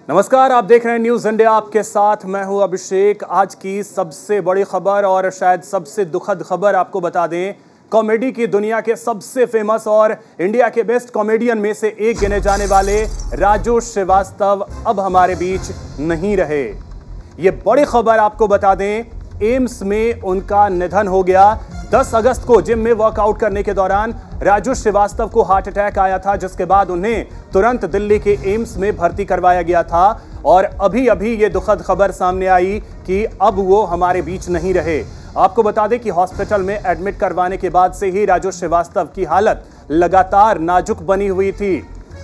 नमस्कार, आप देख रहे हैं न्यूज़ इंडिया। आपके साथ मैं हूं अभिषेक। आज की सबसे बड़ी खबर और शायद सबसे दुखद खबर आपको बता दें। कॉमेडी की दुनिया के सबसे फेमस और इंडिया के बेस्ट कॉमेडियन में से एक गिने जाने वाले राजू श्रीवास्तव अब हमारे बीच नहीं रहे। ये बड़ी खबर आपको बता दें, एम्स में उनका निधन हो गया। 10 अगस्त को जिम में वर्कआउट करने के दौरान राजू श्रीवास्तव को हार्ट अटैक आया था, जिसके बाद उन्हें तुरंत दिल्ली के एम्स में भर्ती करवाया गया था। और अभी अभी ये दुखद खबर सामने आई कि अब वो हमारे बीच नहीं रहे। आपको बता दें कि हॉस्पिटल में एडमिट करवाने के बाद से ही राजू श्रीवास्तव की हालत लगातार नाजुक बनी हुई थी।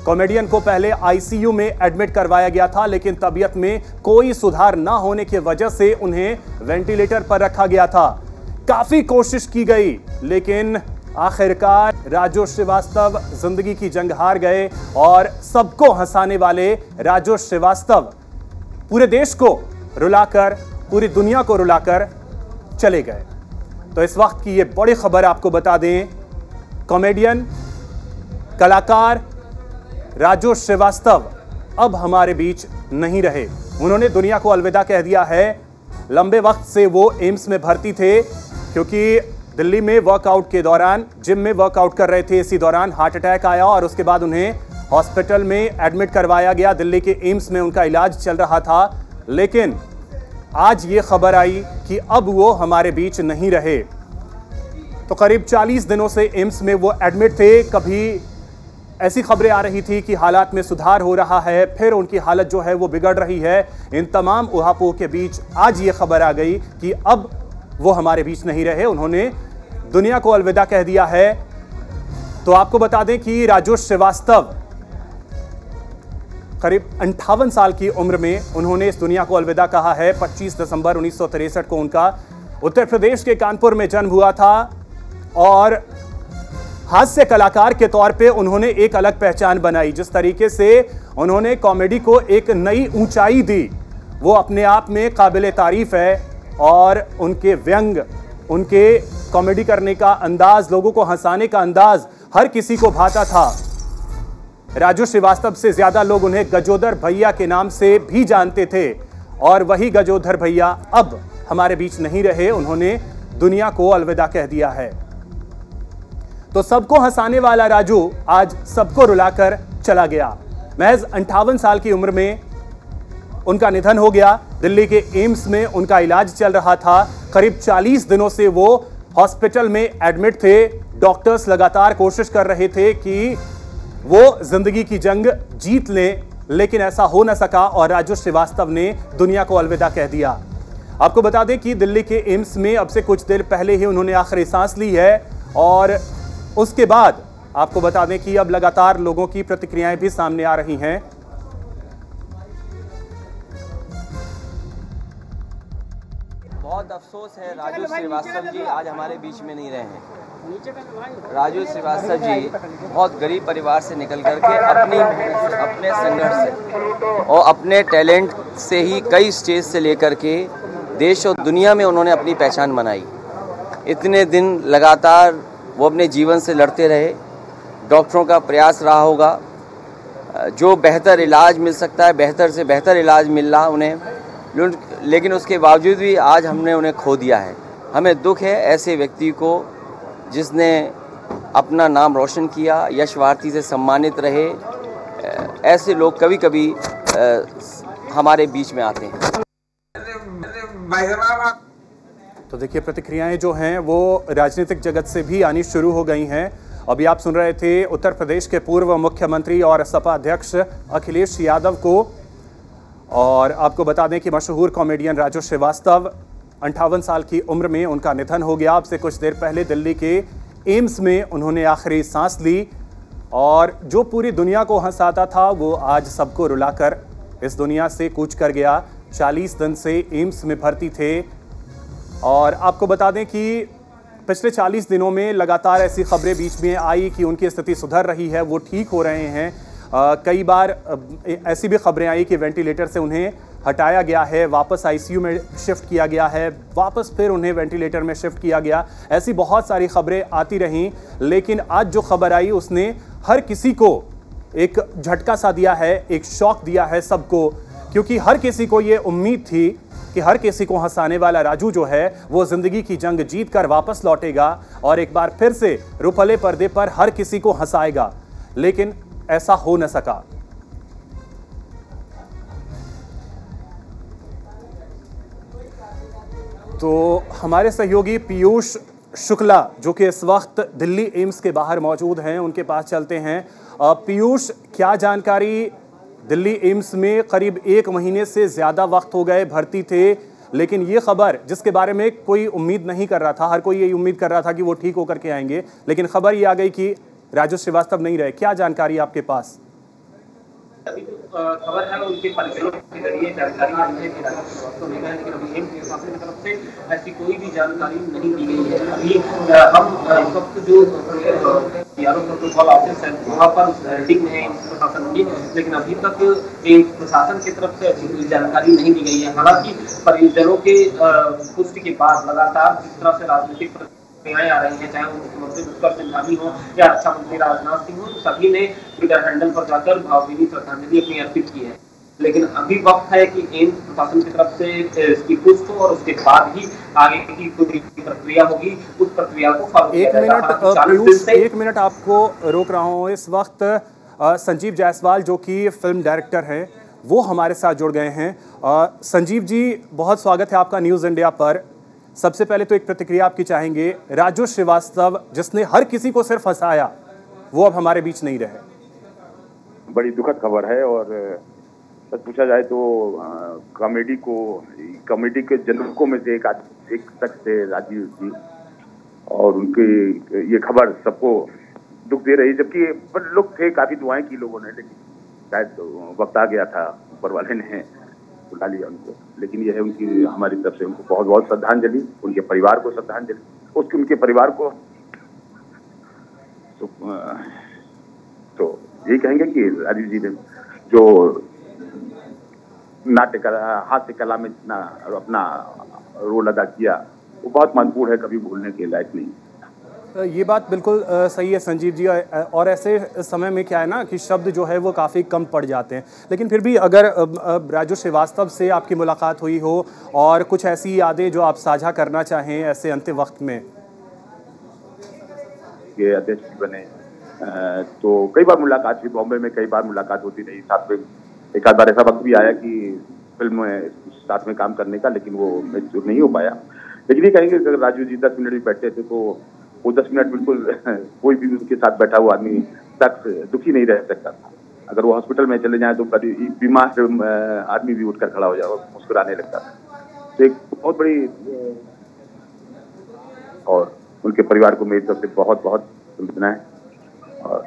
कॉमेडियन को पहले आईसीयू में एडमिट करवाया गया था, लेकिन तबीयत में कोई सुधार न होने की वजह से उन्हें वेंटिलेटर पर रखा गया था। काफी कोशिश की गई, लेकिन आखिरकार राजू श्रीवास्तव जिंदगी की जंग हार गए और सबको हंसाने वाले राजू श्रीवास्तव पूरे देश को रुलाकर, पूरी दुनिया को रुलाकर चले गए। तो इस वक्त की ये बड़ी खबर आपको बता दें, कॉमेडियन, कलाकार राजू श्रीवास्तव अब हमारे बीच नहीं रहे। उन्होंने दुनिया को अलविदा कह दिया है। लंबे वक्त से वो एम्स में भर्ती थे, क्योंकि दिल्ली में वर्कआउट के दौरान, जिम में वर्कआउट कर रहे थे, इसी दौरान हार्ट अटैक आया और उसके बाद उन्हें हॉस्पिटल में एडमिट करवाया गया। दिल्ली के एम्स में उनका इलाज चल रहा था, लेकिन आज ये खबर आई कि अब वो हमारे बीच नहीं रहे। तो करीब 40 दिनों से एम्स में वो एडमिट थे। कभी ऐसी खबरें आ रही थी कि हालात में सुधार हो रहा है, फिर उनकी हालत जो है वो बिगड़ रही है। इन तमाम उहापोह के बीच आज ये खबर आ गई कि अब वो हमारे बीच नहीं रहे, उन्होंने दुनिया को अलविदा कह दिया है। तो आपको बता दें कि राजू श्रीवास्तव करीब 58 साल की उम्र में उन्होंने इस दुनिया को अलविदा कहा है। 25 दिसंबर 1963 को उनका उत्तर प्रदेश के कानपुर में जन्म हुआ था और हास्य कलाकार के तौर पे उन्होंने एक अलग पहचान बनाई। जिस तरीके से उन्होंने कॉमेडी को एक नई ऊंचाई दी, वो अपने आप में काबिले तारीफ है। और उनके व्यंग, उनके कॉमेडी करने का अंदाज, लोगों को हंसाने का अंदाज हर किसी को भाता था। राजू श्रीवास्तव से ज्यादा लोग उन्हें गजोदर भैया के नाम से भी जानते थे, और वही गजोदर भैया अब हमारे बीच नहीं रहे। उन्होंने दुनिया को अलविदा कह दिया है। तो सबको हंसाने वाला राजू आज सबको रुलाकर चला गया। महज 58 साल की उम्र में उनका निधन हो गया। दिल्ली के एम्स में उनका इलाज चल रहा था। करीब 40 दिनों से वो हॉस्पिटल में एडमिट थे। डॉक्टर्स लगातार कोशिश कर रहे थे कि वो जिंदगी की जंग जीत लें, लेकिन ऐसा हो न सका और राजू श्रीवास्तव ने दुनिया को अलविदा कह दिया। आपको बता दें कि दिल्ली के एम्स में अब से कुछ देर पहले ही उन्होंने आखिरी सांस ली है, और उसके बाद आपको बता दें कि अब लगातार लोगों की प्रतिक्रियाएं भी सामने आ रही हैं। बहुत अफसोस है, राजू श्रीवास्तव जी आज हमारे बीच में नहीं रहे हैं। राजू श्रीवास्तव जी बहुत गरीब परिवार से निकल करके अपने संघर्ष से और अपने टैलेंट से ही कई स्टेज से लेकर के देश और दुनिया में उन्होंने अपनी पहचान बनाई। इतने दिन लगातार वो अपने जीवन से लड़ते रहे। डॉक्टरों का प्रयास रहा होगा, जो बेहतर इलाज मिल सकता है, बेहतर से बेहतर इलाज मिल रहा उन्हें, लेकिन उसके बावजूद भी आज हमने उन्हें खो दिया है। हमें दुख है ऐसे व्यक्ति को जिसने अपना नाम रोशन किया, यश भारती से सम्मानित रहे। ऐसे लोग कभी कभी हमारे बीच में आते हैं। तो देखिए, प्रतिक्रियाएं जो हैं वो राजनीतिक जगत से भी आनी शुरू हो गई हैं। अभी आप सुन रहे थे उत्तर प्रदेश के पूर्व मुख्यमंत्री और सपा अध्यक्ष अखिलेश यादव को। और आपको बता दें कि मशहूर कॉमेडियन राजू श्रीवास्तव 58 साल की उम्र में उनका निधन हो गया। अब से कुछ देर पहले दिल्ली के एम्स में उन्होंने आखिरी सांस ली, और जो पूरी दुनिया को हंसाता था वो आज सबको रुलाकर इस दुनिया से कूच कर गया। 40 दिन से एम्स में भर्ती थे, और आपको बता दें कि पिछले 40 दिनों में लगातार ऐसी खबरें बीच में आई कि उनकी स्थिति सुधर रही है, वो ठीक हो रहे हैं। कई बार ऐसी भी खबरें आई कि वेंटिलेटर से उन्हें हटाया गया है, वापस आईसीयू में शिफ्ट किया गया है, वापस फिर उन्हें वेंटिलेटर में शिफ्ट किया गया। ऐसी बहुत सारी खबरें आती रहीं, लेकिन आज जो खबर आई उसने हर किसी को एक झटका सा दिया है, एक शॉक दिया है सबको। क्योंकि हर किसी को ये उम्मीद थी कि हर किसी को हंसाने वाला राजू जो है वो जिंदगी की जंग जीत कर वापस लौटेगा और एक बार फिर से रुपले पर्दे पर हर किसी को हंसाएगा, लेकिन ऐसा हो न सका। तो हमारे सहयोगी पीयूष शुक्ला जो कि इस वक्त दिल्ली एम्स के बाहर मौजूद हैं, उनके पास चलते हैं। पीयूष, क्या जानकारी? दिल्ली एम्स में करीब 1 महीने से ज़्यादा वक्त हो गए भर्ती थे, लेकिन ये खबर जिसके बारे में कोई उम्मीद नहीं कर रहा था, हर कोई यही उम्मीद कर रहा था कि वो ठीक होकर के आएंगे, लेकिन खबर ये आ गई कि राजू श्रीवास्तव नहीं रहे। क्या जानकारी आपके पास? अभी जो खबर है उनके परिजनों के जरिए जानकारी आई है कि राजू श्रीवास्तव नहीं है, लेकिन अभी एम्स प्रशासन की तरफ से ऐसी कोई भी जानकारी नहीं दी गई है। अभी हम इस वक्त जो प्रोटोकॉल ऑफिस है वहाँ पर हेडिंग है एम्स प्रशासन की, लेकिन अभी तक एम्स प्रशासन की तरफ से ऐसी कोई जानकारी नहीं दी गई है। हालांकि परिजनों के पुष्टि के बाद लगातार जिस तरह से राजनीतिक आ रही है, चाहे वो मुख्यमंत्री पुष्कर सिंह हो या रक्षा मंत्री राजनाथ सिंह हो, सभी ने ट्विटर हैंडल पर जाकर भावभीनी श्रद्धांजलि अपनी अर्पित की है। लेकिन अभी वक्त है कि एम्स प्रशासन की तरफ से इसकी पुष्टि हो और उसके बाद ही आगे की कोई प्रक्रिया होगी, उस प्रक्रिया को एक मिनट आपको रोक रहा हूँ। इस वक्त संजीव जायसवाल जो कि फिल्म डायरेक्टर हैं वो हमारे साथ जुड़ गए हैं। संजीव जी, बहुत स्वागत है आपका न्यूज़ इंडिया पर। सबसे पहले तो एक प्रतिक्रिया आपकी चाहेंगे। राजू श्रीवास्तव जिसने हर किसी को सिर्फ हंसाया, वो अब हमारे बीच नहीं रहे। बड़ी दुखद खबर है और सच पूछा जाए तो कॉमेडी के जनकों में से एक शख्स थे राजीव जी, और उनके ये खबर सबको दुख दे रही, जबकि लोग थे, काफी दुआएं की लोगों ने, लेकिन शायद वक्त आ गया था, ऊपर वाले ने बुला लिया उनको। लेकिन यह है उनकी हमारी तरफ से उनको बहुत बहुत श्रद्धांजलि, उनके परिवार को श्रद्धांजलि, उनके परिवार को तो यही कहेंगे कि राजीव जी ने जो नाट्य कला, हास्य कला में जितना अपना रोल अदा किया वो बहुत महत्वपूर्ण है, कभी भूलने के लायक नहीं। ये बात बिल्कुल सही है संजीव जी, और ऐसे समय में क्या है ना कि शब्द जो है वो काफ़ी कम पड़ जाते हैं, लेकिन फिर भी अगर राजू श्रीवास्तव से आपकी मुलाकात हुई हो और कुछ ऐसी यादें जो आप साझा करना चाहें ऐसे अंतिम वक्त में। ये अध्यक्ष बने तो कई बार मुलाकात हुई, बॉम्बे में कई बार मुलाकात होती रही, साथ में एक आध बार ऐसा वक्त भी आया कि फिल्म में साथ में काम करने का, लेकिन वो नहीं हो पाया। लेकिन ये कहेंगे अगर राजू जी 10 मिनट भी बैठते थे तो वो 10 मिनट बिल्कुल कोई भी उनके साथ बैठा हुआ आदमी तक दुखी नहीं रह सकता था। अगर वो हॉस्पिटल में चले जाए तो बीमार आदमी भी उठकर खड़ा हो जाए, मुस्कुराने लगता था। तो एक बहुत बड़ी, और उनके परिवार को मेरी तरफ से बहुत बहुत संवेदनाएं। और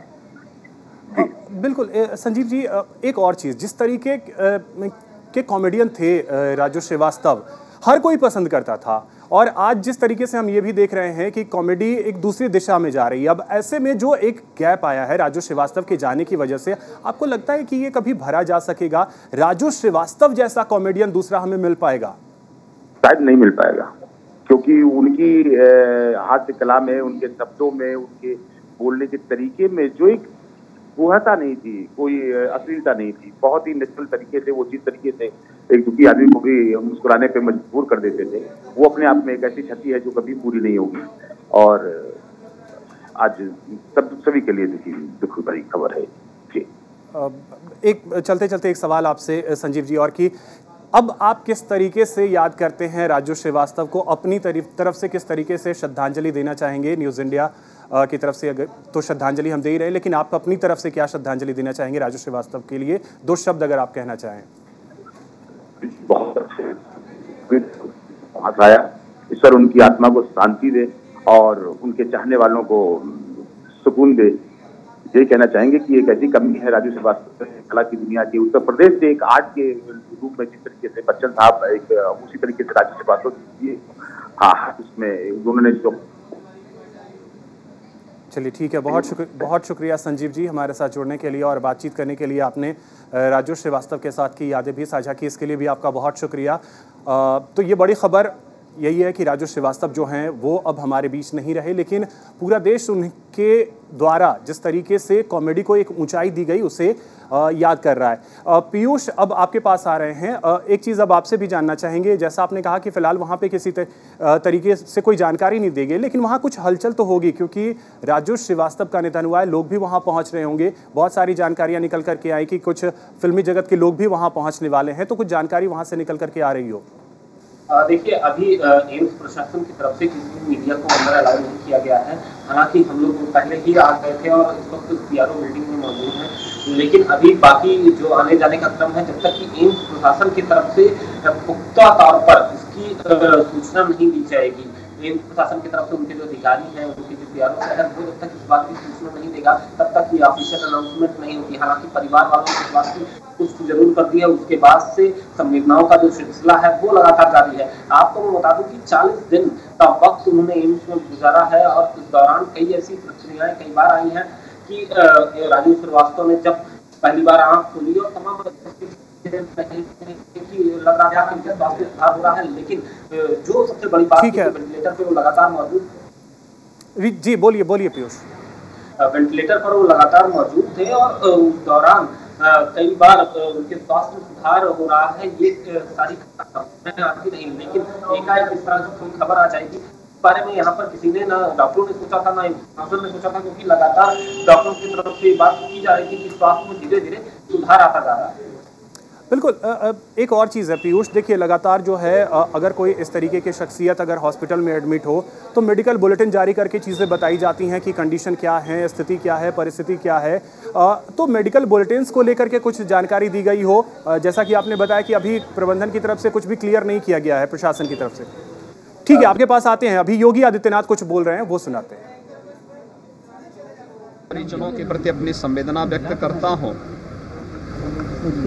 बिल्कुल संजीव जी, एक और चीज़, जिस तरीके के कॉमेडियन थे राजू श्रीवास्तव, हर कोई पसंद करता था, और आज जिस तरीके से हम ये भी देख रहे हैं कि कॉमेडी एक दूसरी दिशा में जा रही है, अब ऐसे में जो एक गैप आया है राजू श्रीवास्तव के जाने की वजह से, आपको लगता है कि ये कभी भरा जा सकेगा? राजू श्रीवास्तव जैसा कॉमेडियन दूसरा हमें मिल पाएगा? शायद नहीं मिल पाएगा, क्योंकि उनकी हास्य कला में, उनके शब्दों में, उनके बोलने के तरीके में जो एक गुहता नहीं थी, कोई अश्लीलता नहीं थी, बहुत ही नेचुरल तरीके से वो जिस तरीके से एक दुखी आदमी को भी मुस्कुराने पे मजबूर कर देते थे, वो अपने आप में एक ऐसी क्षति है जो कभी पूरी नहीं होगी। और आज सभी के लिए दुख भरी खबर है जी। एक चलते चलते एक सवाल आपसे संजीव जी, और कि अब आप किस तरीके से याद करते हैं राजू श्रीवास्तव को? अपनी तरफ से किस तरीके से श्रद्धांजलि देना चाहेंगे? न्यूज़ इंडिया की तरफ से अगर तो श्रद्धांजलि हम दे ही रहे, लेकिन आप अपनी तरफ से क्या श्रद्धांजलि देना चाहेंगे राजू श्रीवास्तव के लिए? 2 शब्द अगर आप कहना चाहें। बहुत अच्छे आया, ईश्वर उनकी आत्मा को शांति दे और उनके चाहने वालों को सुकून दे। यही कहना चाहेंगे कि एक ऐसी कमी है राजू श्रीवास्तव कला की दुनिया की, उत्तर प्रदेश से एक आर्ट के रूप में जिस तरीके से बच्चन साहब एक उसी तरीके से राजू श्रीवास्तव, हाँ, इसमें उन्होंने जो। चलिए ठीक है, बहुत शुक्रिया संजीव जी हमारे साथ जुड़ने के लिए और बातचीत करने के लिए। आपने राजू श्रीवास्तव के साथ की यादें भी साझा की, इसके लिए भी आपका बहुत शुक्रिया। तो ये बड़ी खबर यही है कि राजू श्रीवास्तव जो हैं वो अब हमारे बीच नहीं रहे, लेकिन पूरा देश उनके द्वारा जिस तरीके से कॉमेडी को एक ऊंचाई दी गई उसे याद कर रहा है। पीयूष, अब आपके पास आ रहे हैं। एक चीज़ अब आपसे भी जानना चाहेंगे, जैसा आपने कहा कि फिलहाल वहाँ पे किसी तरीके से कोई जानकारी नहीं दी गई, लेकिन वहाँ कुछ हलचल तो होगी क्योंकि राजू श्रीवास्तव का निधन हुआ है, लोग भी वहाँ पहुँच रहे होंगे, बहुत सारी जानकारियाँ निकल करके आई कि कुछ फिल्मी जगत के लोग भी वहाँ पहुँचने वाले हैं, तो कुछ जानकारी वहाँ से निकल करके आ रही हो? देखिए, अभी एम्स प्रशासन की तरफ से किसी भी मीडिया को अंदर अलाउ नहीं किया गया है। हालांकि हम लोग पहले ही आ गए थे और इस वक्त पीआरओ बिल्डिंग में मौजूद हैं, लेकिन अभी बाकी जो आने जाने का क्रम है, जब तक कि एम्स प्रशासन की तरफ से पुख्ता तौर पर इसकी सूचना नहीं दी जाएगी, एम्स प्रशासन की तरफ से उनके जो अधिकारी हैं, उनके जो पीआरओ है, वो जब तक इस बात की सूचना नहीं देगा तब तक ये ऑफिशियल अनाउंसमेंट नहीं होगी। हालांकि परिवार वालों ने इस बात की कुछ जरूर कर दिया, उसके बाद से संवेदनाओं का जो सिलसिला है वो लगातार जारी है। आपको मैं बता दूं कि 40 दिन का वक्त उन्होंने एम्स में गुजारा है और इस दौरान कई ऐसी प्रक्रियाएं कई बार आई हैं कि राजू श्रीवास्तव ने जब पहली बार आंख खोली और तमाम लग रहा था कि उनके स्वास्थ्य सुधार हो रहा है, लेकिन जो सबसे बड़ी बात है वेंटिलेटर पे वो लगातार मौजूद। जी बोलिए पीयूष। वेंटिलेटर पर वो लगातार मौजूद थे और उस दौरान कई बार उनके स्वास्थ्य में सुधार हो रहा है, ये सारी खबरें आती रही, लेकिन एकाएक इस तरह की कोई खबर आ जाएगी इस बारे में यहाँ पर किसी ने, ना डॉक्टरों ने सोचा था, ना प्रशासन ने सोचा था, क्योंकि लगातार डॉक्टरों की तरफ से बात की जा रही थी कि स्वास्थ्य में धीरे धीरे सुधार आता जा रहा है। बिल्कुल। एक और चीज़ है पीयूष, देखिए लगातार जो है अगर कोई इस तरीके की शख्सियत अगर हॉस्पिटल में एडमिट हो तो मेडिकल बुलेटिन जारी करके चीज़ें बताई जाती हैं कि कंडीशन क्या है, स्थिति क्या है, परिस्थिति क्या है। तो मेडिकल बुलेटिन्स को लेकर के कुछ जानकारी दी गई हो, जैसा कि आपने बताया कि अभी प्रबंधन की तरफ से कुछ भी क्लियर नहीं किया गया है प्रशासन की तरफ से। ठीक है, आपके पास आते हैं, अभी योगी आदित्यनाथ कुछ बोल रहे हैं, वो सुनाते हैं। परिजनों के प्रति अपनी संवेदना व्यक्त करता हूँ,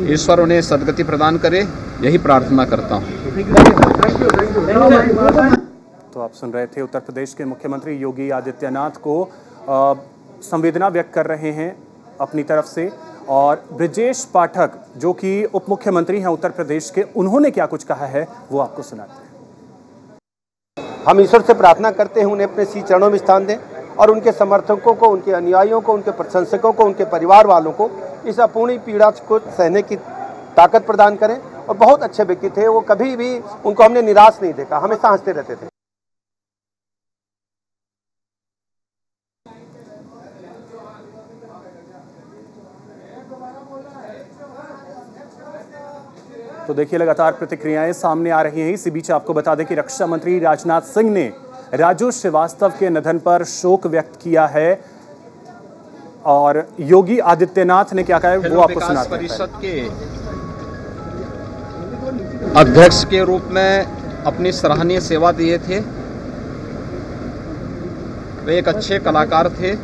ईश्वर उन्हें सद्गति प्रदान करे, यही प्रार्थना करता हूँ। तो आप सुन रहे थे उत्तर प्रदेश के मुख्यमंत्री योगी आदित्यनाथ को संवेदना व्यक्त कर रहे हैं अपनी तरफ से। और ब्रजेश पाठक जो कि उप मुख्यमंत्री हैं उत्तर प्रदेश के, उन्होंने क्या कुछ कहा है वो आपको सुनाते हैं। हम ईश्वर से प्रार्थना करते हैं उन्हें अपने श्री चरणों में स्थान दें और उनके समर्थकों को, उनके अनुयायियों को, उनके प्रशंसकों को, उनके परिवार वालों को इस अपूर्णीय पीड़ा को सहने की ताकत प्रदान करें। और बहुत अच्छे व्यक्ति थे वो, कभी भी उनको हमने निराश नहीं देखा, हमेशा हंसते रहते थे। तो देखिए लगातार प्रतिक्रियाएं सामने आ रही हैं। इसी बीच आपको बता दें कि रक्षा मंत्री राजनाथ सिंह ने राजू श्रीवास्तव के निधन पर शोक व्यक्त किया है और योगी आदित्यनाथ ने क्या कहा है वो आपको सुनाते हैं। परिषद के अध्यक्ष के रूप में अपनी सराहनीय सेवा दिए थे। वे एक अच्छे कलाकार थे,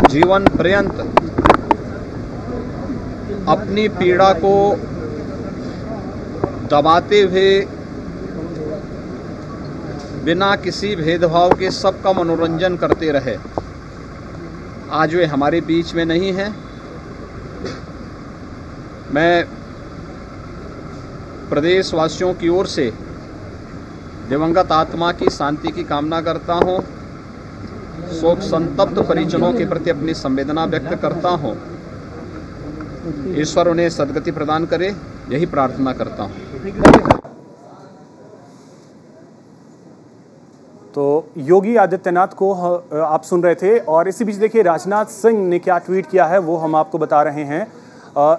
जीवन पर्यंत अपनी पीड़ा को दबाते हुए बिना किसी भेदभाव के सबका मनोरंजन करते रहे। आज वे हमारे बीच में नहीं हैं। मैं प्रदेशवासियों की ओर से दिवंगत आत्मा की शांति की कामना करता हूं। शोक संतप्त परिजनों के प्रति अपनी संवेदना व्यक्त करता हूं। ईश्वर उन्हें सद्गति प्रदान करे, यही प्रार्थना करता हूं। तो योगी आदित्यनाथ को आप सुन रहे थे। और इसी बीच देखिए राजनाथ सिंह ने क्या ट्वीट किया है वो हम आपको बता रहे हैं।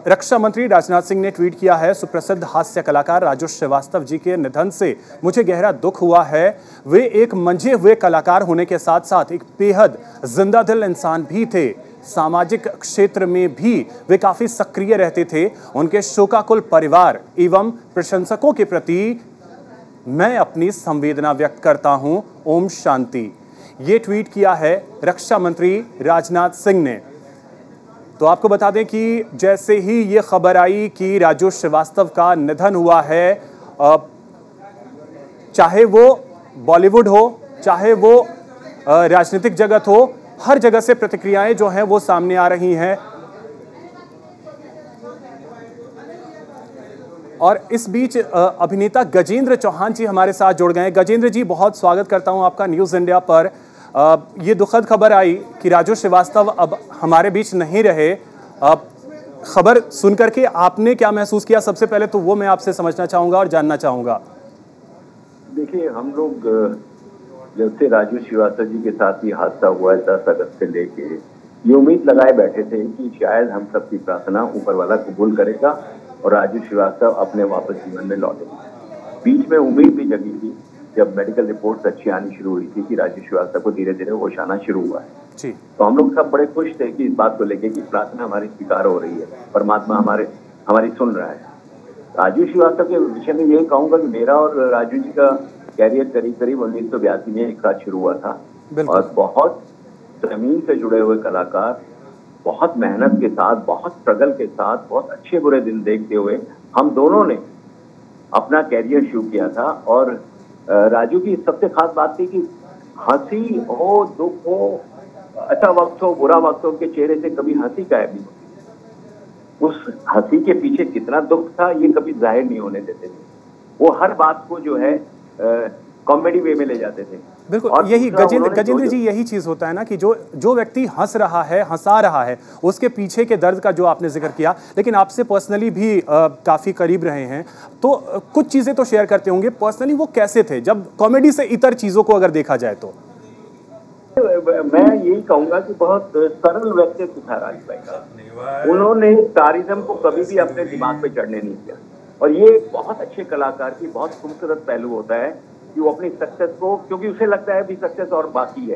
रक्षा मंत्री राजनाथ सिंह ने ट्वीट किया है, सुप्रसिद्ध हास्य कलाकार राजू श्रीवास्तव जी के निधन से मुझे गहरा दुख हुआ है। वे एक मंझे हुए कलाकार होने के साथ साथ एक बेहद जिंदा दिल इंसान भी थे। सामाजिक क्षेत्र में भी वे काफी सक्रिय रहते थे। उनके शोकाकुल परिवार एवं प्रशंसकों के प्रति मैं अपनी संवेदना व्यक्त करता हूं। ओम शांति। ये ट्वीट किया है रक्षा मंत्री राजनाथ सिंह ने। तो आपको बता दें कि जैसे ही ये खबर आई कि राजू श्रीवास्तव का निधन हुआ है, चाहे वो बॉलीवुड हो, चाहे वो राजनीतिक जगत हो, हर जगह से प्रतिक्रियाएं जो हैं वो सामने आ रही हैं। और इस बीच अभिनेता गजेंद्र चौहान जी हमारे साथ जुड़ गए। गजेंद्र जी, बहुत स्वागत करता हूं आपका न्यूज़ इंडिया पर। ये दुखद खबर आई कि राजू श्रीवास्तव अब हमारे बीच नहीं रहे। खबर सुन करके आपने क्या महसूस किया, सबसे पहले तो वो मैं आपसे समझना चाहूंगा और जानना चाहूंगा। देखिए, हम लोग जब से राजू श्रीवास्तव जी के साथ ही हादसा हुआ है 10 अगस्त से लेके ये उम्मीद लगाए बैठे थे कि शायद हम सबकी प्रार्थना ऊपर वाला कबूल करेगा और राजू श्रीवास्तव अपने वापस जीवन में लौटेंगे। बीच में उम्मीद भी जगी थी जब मेडिकल रिपोर्ट्स अच्छी आनी शुरू हुई थी कि राजू श्रीवास्तव को धीरे धीरे होश आना शुरू हुआ है जी। तो हम लोग सब बड़े खुश थे कि इस बात को लेके कि प्रार्थना हमारी स्वीकार हो रही है, परमात्मा हमारी सुन रहा है। राजू श्रीवास्तव के विषय में यही कहूंगा कि मेरा और राजू जी का कैरियर करीब करीब 1982 में एक साथ शुरू हुआ था और बहुत जमीन से जुड़े हुए कलाकार, बहुत मेहनत के साथ, बहुत स्ट्रगल के साथ, बहुत अच्छे बुरे दिन देखते हुए हम दोनों ने अपना कैरियर शुरू किया था। और राजू की सबसे खास बात थी कि हंसी हो, दुख हो, अच्छा वक्त हो, बुरा वक्त हो, उनके चेहरे से कभी हंसी गायब नहीं होती। उस हंसी के पीछे कितना दुख था ये कभी जाहिर नहीं होने देते थे। वो हर बात को जो है कॉमेडी वे में ले जाते थे। बिल्कुल, यही गजेंद्र जी यही चीज होता है ना कि जो व्यक्ति हंस रहा है, हंसा रहा है, उसके पीछे के दर्द का जो आपने जिक्र किया, लेकिन आपसे पर्सनली भी काफी करीब रहे हैं तो कुछ चीजें तो शेयर करते होंगे। पर्सनली वो कैसे थे जब कॉमेडी से इतर चीजों को अगर देखा जाए तो? मैं यही कहूंगा कि बहुत सरल व्यक्तित्व था राजू भाई का। उन्होंने स्टारिज्म को कभी भी अपने दिमाग पे चढ़ने नहीं दिया और ये बहुत अच्छे कलाकार की बहुत खूबसूरत पहलू होता है कि वो अपनी सक्सेस को, क्योंकि उसे लगता है भी सक्सेस और बाकी है,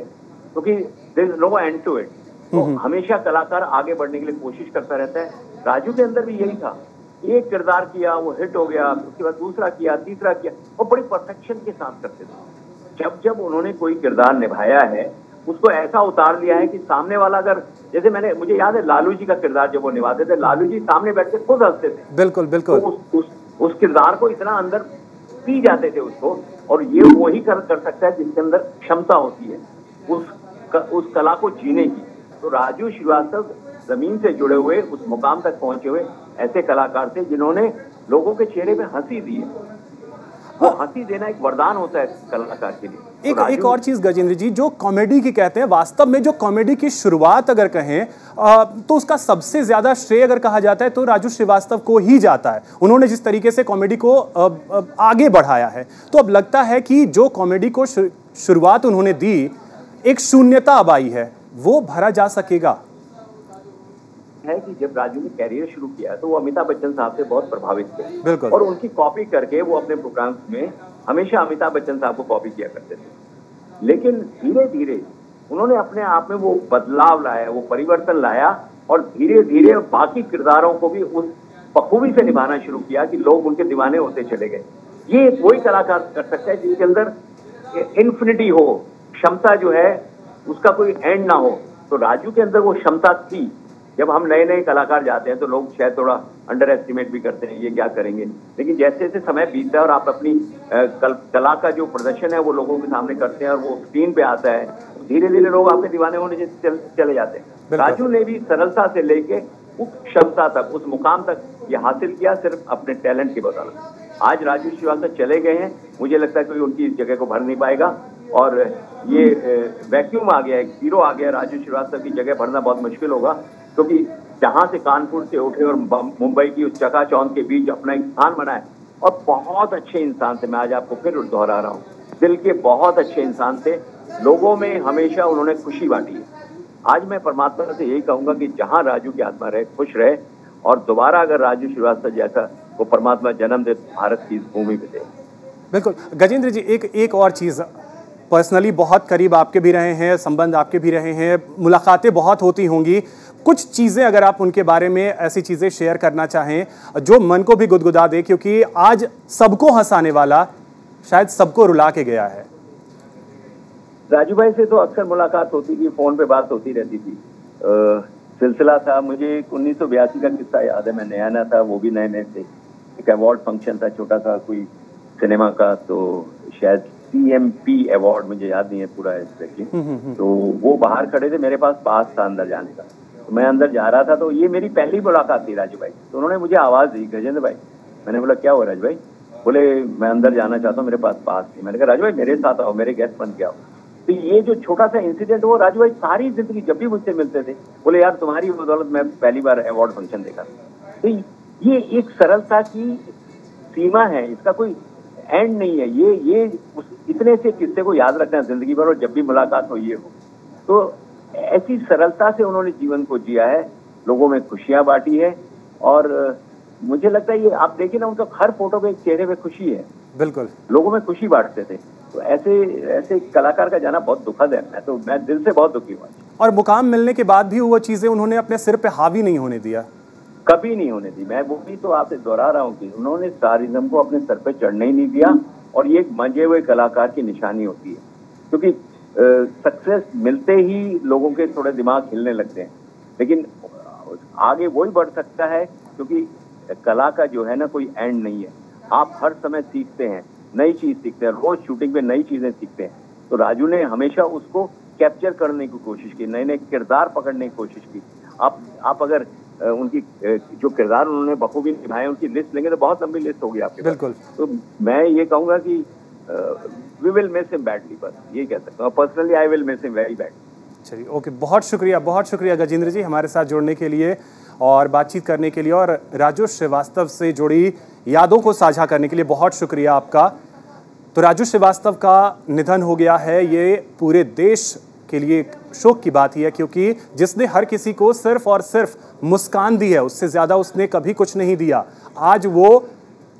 क्योंकि there is no end to it, तो हमेशा कलाकार आगे बढ़ने के लिए कोशिश करता रहता है। राजू के अंदर भी यही था, एक किरदार किया वो हिट हो गया, उसके बाद दूसरा किया, तीसरा किया, वो बड़ी परफेक्शन के साथ करते थे। जब जब उन्होंने कोई किरदार निभाया है उसको ऐसा उतार लिया है कि सामने वाला, अगर जैसे मुझे याद है लालू जी का किरदार जब वो निभाते थे, लालू जी सामने बैठ के खुद हंसते थे। बिल्कुल बिल्कुल। तो उस किरदार को इतना अंदर पी जाते थे उसको, और ये वही कर सकता है जिसके अंदर क्षमता होती है उस कला को जीने की। तो राजू श्रीवास्तव जमीन से जुड़े हुए उस मुकाम तक पहुंचे हुए ऐसे कलाकार थे जिन्होंने लोगों के चेहरे पे हंसी दी है। वो हंसी देना एक वरदान होता है कलाकार के लिए। एक और चीज गजेंद्र जी, जो कॉमेडी की कहते हैं, वास्तव में जो कॉमेडी की शुरुआत अगर कहें तो उसका सबसे ज्यादा श्रेय अगर कहा जाता है तो राजू श्रीवास्तव को ही जाता है। उन्होंने जिस तरीके से कॉमेडी को आगे बढ़ाया है, तो अब लगता है कि जो कॉमेडी को शुरुआत उन्होंने दी, एक शून्यता अब आई है, वो भरा जा सकेगा? है कि जब राजू ने कैरियर शुरू किया तो वो अमिताभ बच्चन साहब से बहुत प्रभावित थे। बिल्कुल। और उनकी कॉपी करके वो अपने प्रोग्राम्स में हमेशा अमिताभ बच्चन साहब को कॉपी किया करते थे। लेकिन धीरे धीरे उन्होंने अपने आप में वो बदलाव लाया, वो परिवर्तन लाया और धीरे धीरे बाकी किरदारों को भी उस बखूबी से निभाना शुरू किया कि लोग उनके दीवाने होते चले गए। ये वही कलाकार कर सकता है जिसके अंदर इन्फिनिटी हो, क्षमता जो है उसका कोई एंड ना हो। तो राजू के अंदर वो क्षमता थी। जब हम नए नए कलाकार जाते हैं तो लोग शायद थोड़ा अंडर एस्टिमेट भी करते हैं, ये क्या करेंगे, लेकिन जैसे जैसे समय बीतता है और आप अपनी कला का जो प्रदर्शन है वो लोगों के सामने करते हैं और वो स्क्रीन पे आता है, धीरे धीरे लोग आपके दीवाने होने चले जाते हैं। राजू ने भी सरलता से लेके उस क्षमता तक, उस मुकाम तक ये हासिल किया सिर्फ अपने टैलेंट के बदौलत। आज राजू श्रीवास्तव चले गए हैं, मुझे लगता है कोई उनकी इस जगह को भर नहीं पाएगा और ये वैक्यूम आ गया, एक जीरो आ गया। राजू श्रीवास्तव की जगह भरना बहुत मुश्किल होगा, क्योंकि जहां से कानपुर से उठे और मुंबई की उस चकाचौंध के बीच अपना एक स्थान बनाए और बहुत अच्छे इंसान थे। मैं आज आपको फिर दोहरा रहा हूँ, दिल के बहुत अच्छे इंसान थे, लोगों में हमेशा उन्होंने खुशी बांटी है। आज मैं परमात्मा से यही कहूंगा कि जहां राजू की आत्मा रहे, खुश रहे और दोबारा अगर राजू श्रीवास्तव जैसा वो परमात्मा जन्म दे भारत की इस भूमि पे दे। बिल्कुल गजेंद्र जी, एक और चीज़, पर्सनली बहुत करीब आपके भी रहे हैं, संबंध आपके भी रहे हैं, मुलाकातें बहुत होती होंगी, कुछ चीज़ें अगर आप उनके बारे में ऐसी चीज़ें शेयर करना चाहें जो मन को भी गुदगुदा दे, क्योंकि आज सबको हंसाने वाला शायद सबको रुला के गया है। राजू भाई से तो अक्सर मुलाकात होती थी, फोन पे बात होती रहती थी, सिलसिला था। मुझे 1982 का किस्सा याद है, मैं नया नया था, वो भी नए नए थे। एक अवार्ड फंक्शन था छोटा सा कोई सिनेमा का, तो शायद CMP अवार्ड, मुझे याद नहीं है पूरा एग्जैक्टली। तो वो बाहर खड़े थे, मेरे पास था अंदर जाने का, तो मैं अंदर जा रहा था। तो ये मेरी पहली मुलाकात थी राजू भाई। तो उन्होंने मुझे आवाज़ दी, गजेंद्र भाई। मैंने बोला क्या हुआ राजू भाई? बोले मैं अंदर जाना चाहता हूँ, मेरे पास थी। मैंने कहा राजू भाई मेरे साथ आओ, मेरे गेस्ट बन के आओ। तो ये जो छोटा सा इंसिडेंट, वो राजू भाई सारी जिंदगी जब भी मुझसे मिलते थे बोले यार तुम्हारी बदौलत मैं पहली बार अवार्ड फंक्शन देखा। तो ये एक सरलता की सीमा है, इसका कोई एंड नहीं है। ये इतने से किस्से को याद रखना जिंदगी भर, और जब भी मुलाकात हो ये हो। तो ऐसी सरलता से उन्होंने जीवन को जिया है, लोगों में खुशियां बांटी है, और मुझे लगता है ये आप देखिए ना, उनका हर फोटो पे एक चेहरे पे खुशी है, बिल्कुल लोगों में खुशी बांटते थे। तो ऐसे कलाकार का जाना बहुत दुखद है। मैं दिल से बहुत दुखी हुआ। और मुकाम मिलने के बाद भी वो चीजें उन्होंने अपने सिर पे हावी नहीं होने दिया, कभी नहीं होने दी। मैं वो भी तो आपसे दोहरा रहा हूँ कि उन्होंने स्टारिज्म को अपने सर पे चढ़ने ही नहीं दिया, और ये एक मंजे हुए कलाकार की निशानी होती है, क्योंकि सक्सेस मिलते ही लोगों के थोड़े दिमाग हिलने लगते हैं, लेकिन आगे वही बढ़ सकता है, क्योंकि कला का जो है ना कोई एंड नहीं है। आप हर समय सीखते हैं, नई चीज सीखते हैं, रोज शूटिंग में नई चीजें सीखते हैं। तो राजू ने हमेशा उसको कैप्चर करने की कोशिश की, नए नए किरदार पकड़ने की कोशिश की। आप अगर उनकी जो किरदार उन्होंने बखूबी निभाए उनकी लिस्ट लेंगे तो बहुत लंबी लिस्ट होगी आपके। बिल्कुल। तो मैं ये कहूंगा कि we will miss him badly, बस ये कह सकता हूँ। Personally I will miss him very badly. चलिए, ओके, बहुत शुक्रिया गजेंद्र जी हमारे साथ जुड़ने के लिए और बातचीत करने के लिए, और राजू श्रीवास्तव से जुड़ी यादों को साझा करने के लिए बहुत शुक्रिया आपका। तो राजू श्रीवास्तव का निधन हो गया है, ये पूरे देश के लिए एक शोक की बात ही है, क्योंकि जिसने हर किसी को सिर्फ और सिर्फ मुस्कान दी है, उससे ज्यादा उसने कभी कुछ नहीं दिया। आज वो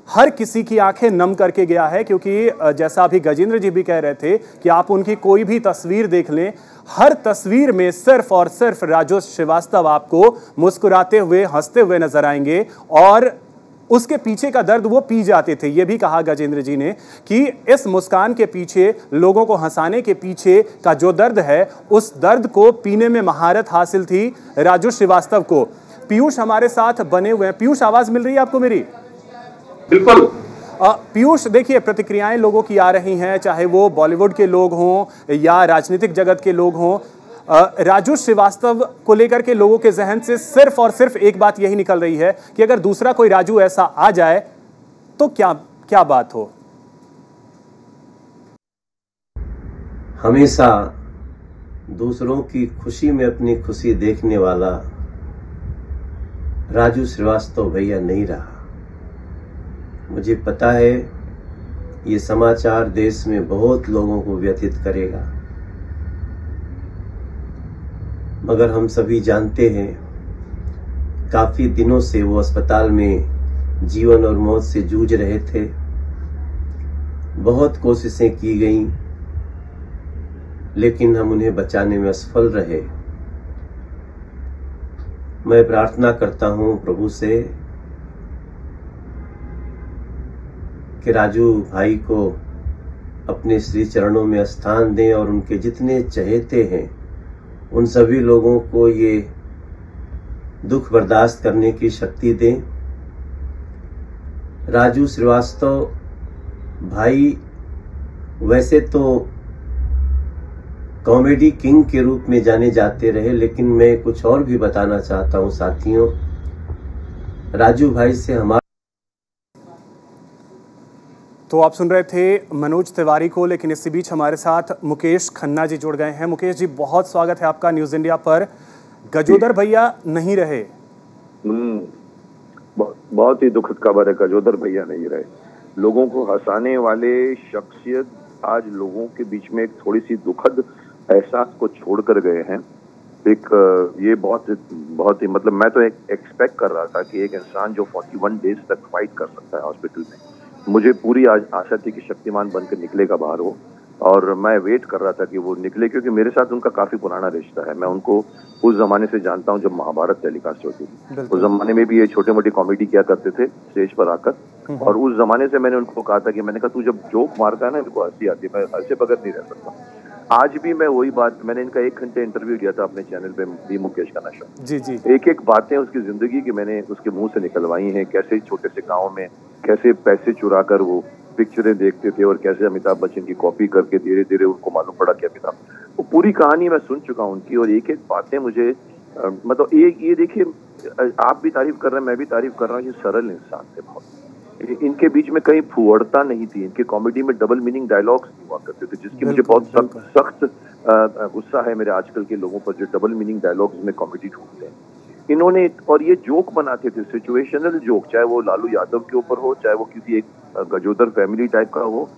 हर किसी की आंखें नम करके गया है, क्योंकि जैसा अभी गजेंद्र जी भी कह रहे थे कि आप उनकी कोई भी तस्वीर देख लें, हर तस्वीर में सिर्फ और सिर्फ राजू श्रीवास्तव आपको मुस्कुराते हुए, हंसते हुए नजर आएंगे, और उसके पीछे का दर्द वो पी जाते थे। ये भी कहा गजेंद्र जी ने कि इस मुस्कान के पीछे, लोगों को हंसाने के पीछे का जो दर्द है, उस दर्द को पीने में महारत हासिल थी राजू श्रीवास्तव को। पीयूष हमारे साथ बने हुए हैं। पीयूष, आवाज मिल रही है आपको मेरी? बिल्कुल। पीयूष, देखिए प्रतिक्रियाएं लोगों की आ रही हैं, चाहे वो बॉलीवुड के लोग हों या राजनीतिक जगत के लोग हों। राजू श्रीवास्तव को लेकर के लोगों के जहन से सिर्फ और सिर्फ एक बात यही निकल रही है कि अगर दूसरा कोई राजू ऐसा आ जाए तो क्या बात हो। हमेशा दूसरों की खुशी में अपनी खुशी देखने वाला राजू श्रीवास्तव भैया नहीं रहा। मुझे पता है ये समाचार देश में बहुत लोगों को व्यथित करेगा, मगर हम सभी जानते हैं काफी दिनों से वो अस्पताल में जीवन और मौत से जूझ रहे थे। बहुत कोशिशें की गईं, लेकिन हम उन्हें बचाने में असफल रहे। मैं प्रार्थना करता हूं प्रभु से कि राजू भाई को अपने श्री चरणों में स्थान दें, और उनके जितने चहेते हैं उन सभी लोगों को ये दुख बर्दाश्त करने की शक्ति दें। राजू श्रीवास्तव भाई वैसे तो कॉमेडी किंग के रूप में जाने जाते रहे, लेकिन मैं कुछ और भी बताना चाहता हूं साथियों। राजू भाई से हमारा, तो आप सुन रहे थे मनोज तिवारी को, लेकिन इसी बीच हमारे साथ मुकेश खन्ना जी जुड़ गए हैं। मुकेश जी, बहुत स्वागत है आपका न्यूज इंडिया पर। गजोदर भैया नहीं रहे। बहुत ही दुखद खबर है, गजोदर भैया नहीं रहे। लोगों को हंसाने वाले शख्सियत आज लोगों के बीच में एक थोड़ी सी दुखद एहसास को छोड़ कर गए हैं। ये बहुत ही मतलब मैं तो एक्सपेक्ट कर रहा था कि एक इंसान जो 41 डेज तक फाइट कर सकता है हॉस्पिटल में, मुझे पूरी आशा थी कि शक्तिमान बनकर निकलेगा बाहर वो, और मैं वेट कर रहा था कि वो निकले, क्योंकि मेरे साथ उनका काफी पुराना रिश्ता है। मैं उनको उस जमाने से जानता हूं जब महाभारत टेलीकास्ट होती थी। उस जमाने में भी ये छोटे मोटी कॉमेडी किया करते थे स्टेज पर आकर, और उस जमाने से मैंने उनको कहा था कि मैंने कहा तू जब जोक मारता है ना मेरे को हंसी आती है, मैं हंसे बगैर नहीं रह सकता। आज भी मैं वही बात, मैंने इनका 1 घंटे इंटरव्यू दिया था अपने चैनल पे, बी मुकेश का नशा जी जी। एक एक बातें उसकी जिंदगी की मैंने उसके मुंह से निकलवाई हैं। कैसे छोटे से गांव में कैसे पैसे चुरा कर वो पिक्चरें देखते थे, और कैसे अमिताभ बच्चन की कॉपी करके धीरे धीरे उनको मालूम पड़ा कि अमिताभ, वो पूरी कहानी मैं सुन चुका हूं उनकी, और एक एक बातें मुझे मतलब ये देखिए, आप भी तारीफ कर रहे हैं, मैं भी तारीफ कर रहा हूँ, ये सरल इंसान थे बहुत। इनके बीच में कहीं फुहड़ता नहीं थी, इनके कॉमेडी में डबल मीनिंग डायलॉग्स हुआ करते थे, जिसकी मुझे बहुत सख्त गुस्सा है मेरे आजकल के लोगों पर जो डबल मीनिंग डायलॉग्स में कॉमेडी ढूंढते हैं। इन्होंने और ये जोक बनाते थे, सिचुएशनल जोक, चाहे वो लालू यादव के ऊपर हो, चाहे वो किसी एक गजोदर फैमिली टाइप का हो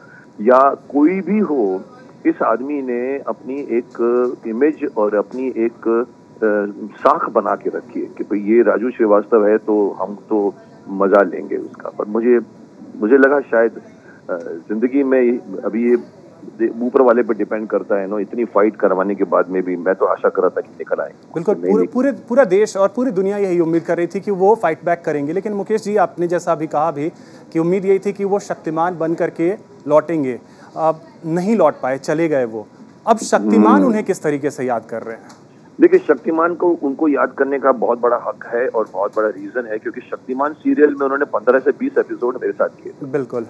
या कोई भी हो। इस आदमी ने अपनी एक इमेज और अपनी एक साख बना के रखी है कि भाई ये राजू श्रीवास्तव है तो हम तो मजा लेंगे उसका। पर मुझे लगा शायद जिंदगी में अभी ये ऊपर वाले पे डिपेंड करता है ना, इतनी फाइट करवाने के बाद में भी मैं तो आशा कर रहा था कि निकल आए। बिल्कुल, पूरा देश और पूरी दुनिया यही उम्मीद कर रही थी कि वो फाइट बैक करेंगे, लेकिन मुकेश जी आपने जैसा अभी कहा भी कि उम्मीद यही थी कि वो शक्तिमान बन करके लौटेंगे, अब नहीं लौट पाए, चले गए वो। अब शक्तिमान उन्हें किस तरीके से याद कर रहे हैं? देखिए, शक्तिमान को उनको याद करने का बहुत बड़ा हक है और बहुत बड़ा रीजन है, क्योंकि शक्तिमान सीरियल में उन्होंने 15 से 20 एपिसोड मेरे साथ किए। बिल्कुल,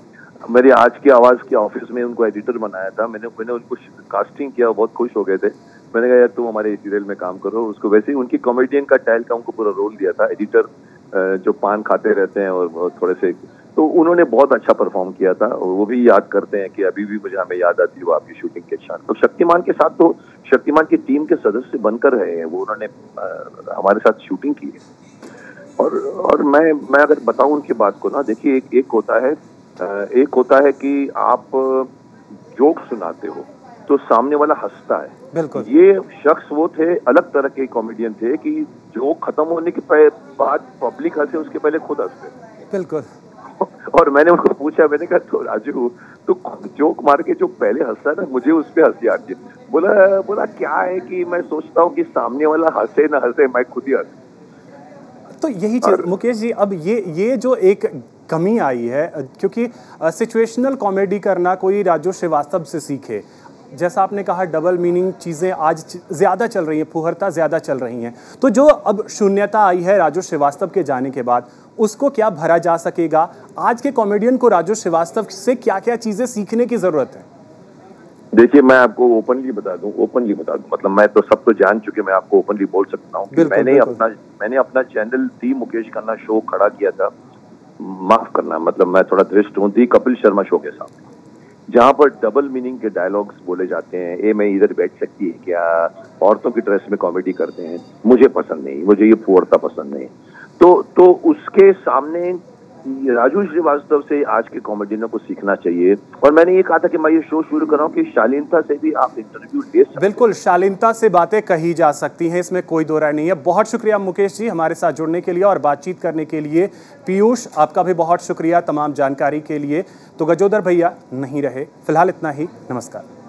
मेरी आज की आवाज की ऑफिस में उनको एडिटर बनाया था, मैंने उनको कास्टिंग किया, बहुत खुश हो गए थे। मैंने कहा यार तुम हमारे सीरियल में काम करो। उसको वैसे ही उनकी कॉमेडियन का टाइल का उनको पूरा रोल दिया था, एडिटर जो पान खाते रहते हैं और थोड़े से, तो उन्होंने बहुत अच्छा परफॉर्म किया था और वो भी याद करते हैं कि अभी भी मुझे हमें याद आती है वो आपकी शूटिंग के क्षण। तो शक्तिमान के साथ तो शक्तिमान की टीम के सदस्य बनकर रहे हैं, वो उन्होंने हमारे साथ शूटिंग की है। और मैं अगर बताऊं उनकी बात को ना, देखिए एक होता है कि आप जोक सुनाते हो तो सामने वाला हंसता है। बिल्कुल, ये शख्स वो थे, अलग तरह के कॉमेडियन थे कि जोक खत्म होने के बाद पब्लिक हंसे उसके पहले खुद हंसते। बिल्कुल। और मैंने उनको पूछा, मैंने कहा तो राजू तो जोक मार के जो पहले हंसता ना, मुझे उस पर हंसी आती है। बोला क्या है कि मैं सोचता हूँ कि सामने वाला हंसे ना हंसे, मैं खुद ही हंस। तो यही चीज मुकेश जी, अब ये जो एक कमी आई है, क्योंकि सिचुएशनल कॉमेडी करना कोई राजू श्रीवास्तव से सीखे। जैसा आपने कहा डबल मीनिंग चीज़ें आज ज़्यादा चल रही हैं, फुहरता ज़्यादा चल रही हैं, तो जो अब शून्यता आई है राजू श्रीवास्तव के जाने के बाद, उसको क्या भरा जा सकेगा? आज के कॉमेडियन को राजू श्रीवास्तव से क्या क्या चीज़ें सीखने की ज़रूरत है? देखिए, मैं आपको ओपनली बता दूं, मतलब मैं तो सब तो जान चुके, मैं आपको ओपनली बोल सकता हूँ कि मैंने अपना चैनल दी मुकेश खन्ना शो खड़ा किया था। माफ करना, मतलब मैं थोड़ा दृष्ट हूँ, दी कपिल शर्मा शो के सामने, जहाँ पर डबल मीनिंग के डायलॉग्स बोले जाते हैं। ए मैं इधर बैठ सकती है क्या, औरतों की ड्रेस में कॉमेडी करते हैं, मुझे पसंद नहीं, मुझे ये फुहड़ता पसंद नहीं। तो उसके सामने राजू श्रीवास्तव से आज के कॉमेडियनों को सीखना चाहिए। और मैंने ये कहा था कि मैं ये शो शुरू कर रहा हूँ कि शालीनता से भी आप इंटरव्यू ले सकते हैं। बिल्कुल, शालीनता से बातें कही जा सकती हैं, इसमें कोई दो राय नहीं है। बहुत शुक्रिया मुकेश जी हमारे साथ जुड़ने के लिए और बातचीत करने के लिए। पीयूष, आपका भी बहुत शुक्रिया तमाम जानकारी के लिए। तो गजोदर भैया नहीं रहे, फिलहाल इतना ही, नमस्कार।